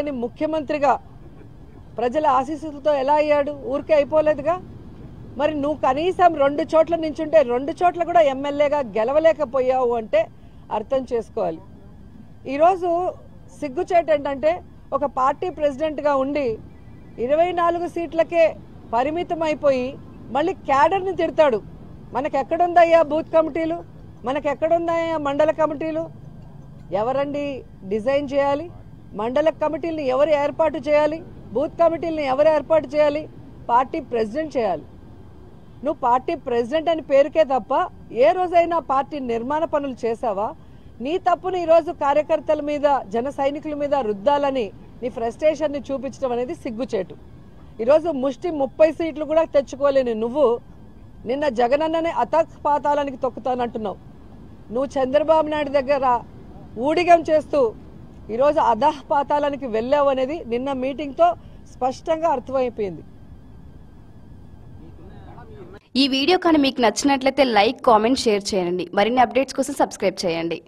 లేని ముఖ్యమంత్రిగా ప్రజల ఆశీస్సులతో ఎలా అయ్యాడు? ఊరికే అయిపోలేదుగా. మరి నువ్వు కనీసం 2 చోట్ల నించుంటే 2 చోట్ల కూడా ఎమ్మెల్యేగా గెలవలేకపోయావు అంటే అర్థం చేసుకోవాలి. ఈరోజు సిగ్గుచేటు ఏంటంటే ఒక పార్టీ ప్రెసిడెంట్గా ఉండి 24 సీట్లకే పరిమితం అయిపోయి మళ్ళీ క్యాడర్ని తిడతాడు. మనకెక్కడుందయ్యా బూత్ కమిటీలు? మనకెక్కడుందయ్యా మండల కమిటీలు? ఎవరండి డిజైన్ చేయాలి? మండల కమిటీలను ఎవరు ఏర్పాటు చేయాలి? బూత్ కమిటీలను ఎవరు ఏర్పాటు చేయాలి? పార్టీ ప్రెసిడెంట్ చేయాలి. నువ్వు పార్టీ ప్రెసిడెంట్ అని పేరుకే తప్ప ఏ రోజైనా పార్టీ నిర్మాణ పనులు చేసావా? నీ తప్పును ఈరోజు కార్యకర్తల మీద, జన సైనికుల మీద రుద్దాలని నీ ఫ్రస్ట్రేషన్ని చూపించడం అనేది సిగ్గుచేటు. ఈరోజు ముష్టి 30 సీట్లు కూడా తెచ్చుకోలేని నువ్వు నిన్న జగనన్ననే అతపాతాలానికి తొక్కుతానంటున్నావు. నువ్వు చంద్రబాబు నాయుడు దగ్గర ఊడిగం చేస్తూ ఈరోజు అధపాతాలానికి వెళ్ళావు అనేది నిన్న మీటింగ్తో స్పష్టంగా అర్థమైపోయింది. ఈ వీడియో కానీ మీకు నచ్చినట్లయితే లైక్, కామెంట్, షేర్ చేయండి. మరిన్ని అప్డేట్స్ కోసం సబ్స్క్రైబ్ చేయండి.